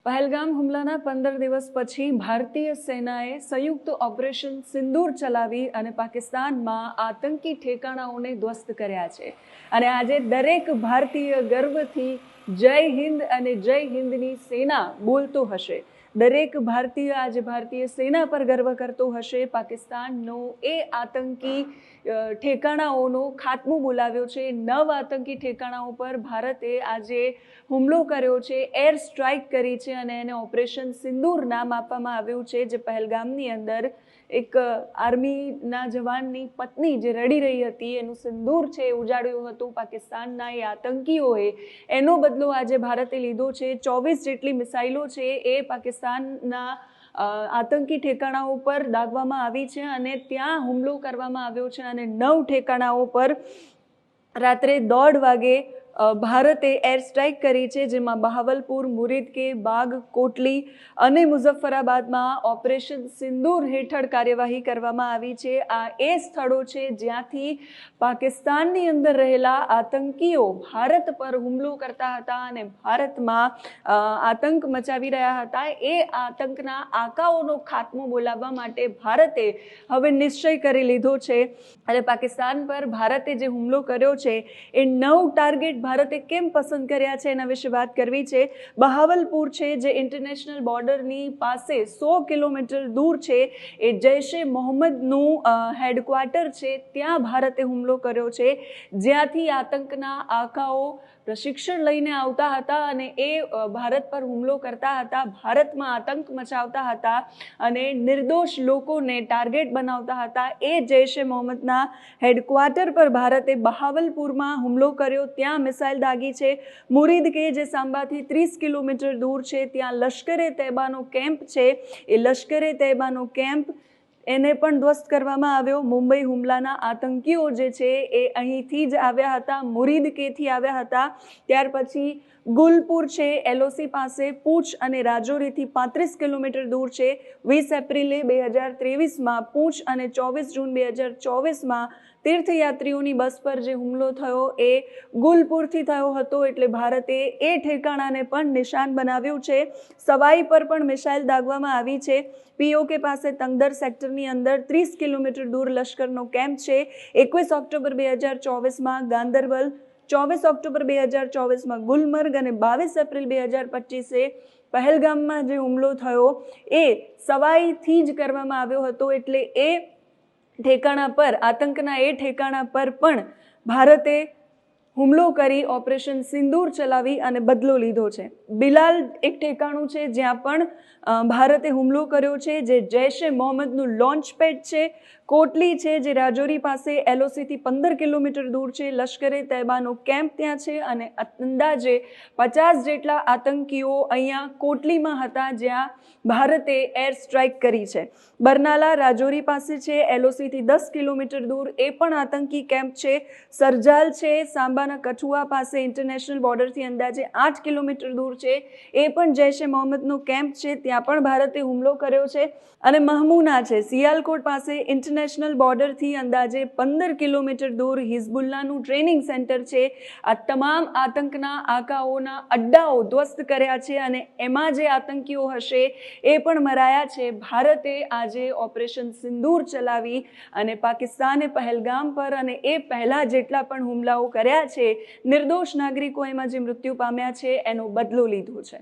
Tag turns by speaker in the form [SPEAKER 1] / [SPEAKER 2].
[SPEAKER 1] પહેલગામ હુમલાના 15 દિવસ પછી ભારતીય સેનાએ સંયુક્ત ઓપરેશન સિંદૂર ચલાવી અને પાકિસ્તાનમાં આતંકી ઠેકાણાઓને ધ્વસ્ત કર્યા છે. અને આજે દરેક ભારતીય ગર્વથી જય હિન્દ અને જય હિન્દની સેના બોલતો હશે. દરેક ભારતીય આજે ભારતીય સેના પર ગર્વ કરતો હશે. પાકિસ્તાનનો એ આતંકી ઠેકાણાઓનો ખાત્મો બોલાવ્યો છે. 9 આતંકી ઠેકાણાઓ પર ભારતે આજે હુમલો કર્યો છે, એર સ્ટ્રાઇક કરી છે અને એને ઓપરેશન સિંદૂર નામ આપવામાં આવ્યું છે. જે પહેલગામની અંદર એક આર્મીના જવાનની પત્ની જે રડી રહી હતી એનું સિંદૂર છે એ ઉજાડ્યું હતું પાકિસ્તાનના એ આતંકીઓએ. એનો બદલો આજે ભારતે લીધો છે. 24 જેટલી મિસાઇલો છે એ પાકિસ્તાનના આતંકી ઠેકાણાઓ પર દાગવામાં આવી છે અને ત્યાં હુમલો કરવામાં આવ્યો છે. અને 9 ઠેકાણાઓ પર રાત્રે 1:30 વાગે ભારતે એર સ્ટ્રાઇક કરી છે, જેમાં બહાવલપુર, મુરીદકે, બાગ, કોટલી અને મુઝફ્ફરાબાદમાં ઓપરેશન સિંદૂર હેઠળ કાર્યવાહી કરવામાં આવી છે. આ એ સ્થળો છે જ્યાંથી પાકિસ્તાનની અંદર રહેલા આતંકીઓ ભારત પર હુમલો કરતા હતા અને ભારતમાં આતંક મચાવી રહ્યા હતા. એ આતંકના આકાઓનો ખાત્મો બોલાવવા માટે ભારતે હવે નિશ્ચય કરી લીધો છે. અને પાકિસ્તાન પર ભારતે જે હુમલો કર્યો છે એ 9 ટાર્ગેટ ભારતે કેમ પસંદ કર્યા છે એના વિશે વાત કરવી છે. બહાવલપુર છે જે ઇન્ટરનેશનલ બોર્ડરની પાસે 100 કિલોમીટર દૂર છે, એ જૈશે મોહમ્મદનું હેડક્વાર્ટર છે. ત્યાં ભારતે હુમલો કર્યો છે, જ્યાંથી આતંકના આકાઓ પ્રશિક્ષણ લઈને આવતા હતા અને એ ભારત પર હુમલો કરતા હતા, ભારતમાં આતંક મચાવતા હતા અને નિર્દોષ લોકોને ટાર્ગેટ બનાવતા હતા. એ જૈશે મોહમ્મદના હેડક્વાર્ટર પર ભારતે બહાવલપુરમાં હુમલો કર્યો. ત્યાં મિસાઇલ દાગી છે. મુરીદ કે જે સાંબાથી 30 કિલોમીટર દૂર છે, ત્યાં લશ્કરે તૈબાનો કેમ્પ છે. એ લશ્કરે તૈબાનો કેમ્પ એને પણ ધ્વસ્ત કરવામાં આવ્યો. મુંબઈ હુમલાના આતંકીઓ જે છે એ અહીંથી જ આવ્યા હતા, મુરીદ કેથી આવ્યા હતા. ત્યાર પછી ગુલપુર છે LOC પાસે, પૂંછ અને રાજૌરીથી 35 કિલોમીટર દૂર છે. 20 એપ્રિલે 2023માં પૂંછ અને 24 જૂન 2024માં તીર્થયાત્રીઓની બસ પર જે હુમલો થયો એ ગુલપુરથી થયો હતો. એટલે ભારતે એ ઠેકાણાને પણ નિશાન બનાવ્યું છે. સવાઈ પર પણ મિસાઇલ દાગવામાં આવી છે. POK પાસે તંગદર સેક્ટરની અંદર 30 કિલોમીટર દૂર લશ્કરનો કેમ્પ છે. 21 ઓક્ટોબર 2024માં ગાંદરબલ, 24 ઓક્ટોબર 2024માં ગુલમર્ગ અને 22 એપ્રિલ 2025એ પહેલગામમાં જે હુમલો થયો એ સવાઈથી જ કરવામાં આવ્યો હતો. એટલે એ ઠેકાણા પર, આતંકના એ ઠેકાણા પર પણ ભારતે હુમલો કરી ઓપરેશન સિંદૂર ચલાવી અને બદલો લીધો છે. બિલાલ એક ઠેકાણું છે જ્યાં પણ ભારતે હુમલો કર્યો છે, જે જૈશે મોહમ્મદનું લોન્ચ પેડ છે. કોટલી છે જે રાજૌરી પાસે LOCથી 15 કિલોમીટર દૂર છે. લશ્કરે તૈબાનો કેમ્પ ત્યાં છે અને અંદાજે 50 જેટલા આતંકીઓ અહીંયા કોટલીમાં હતા, જ્યાં ભારતે એર સ્ટ્રાઇક કરી છે. બરનાલા રાજૌરી પાસે છે, LOCથી 10 કિલોમીટર દૂર, એ પણ આતંકી કેમ્પ છે. સરજાલ છે સાંબાના કઠુઆ પાસે ઇન્ટરનેશનલ બોર્ડરથી અંદાજે 8 કિલોમીટર દૂર છે, એ પણ જૈશે મોહમ્મદનો કેમ્પ છે. ત્યાં પણ ભારતે હુમલો કર્યો છે. અને મહમૂના છે સિયાલકોટ પાસે ઇન્ટરનેશનલ બોર્ડરથી અંદાજે 15 કિલોમીટર દૂર, હિઝબુલ્લાનું ટ્રેનિંગ સેન્ટર છે. આ તમામ આતંકના આકાઓના અડ્ડાઓ ધ્વસ્ત કર્યા છે અને એમાં જે આતંકીઓ હશે એ પણ મરાયા છે. ભારતે આજે ઓપરેશન સિંદૂર ચલાવી અને પાકિસ્તાને પહેલગામ પર અને એ પહેલાં જેટલા પણ હુમલાઓ કર્યા છે, નિર્દોષ નાગરિકો એમાં જે મૃત્યુ પામ્યા છે, એનો બદલો લીધો છે.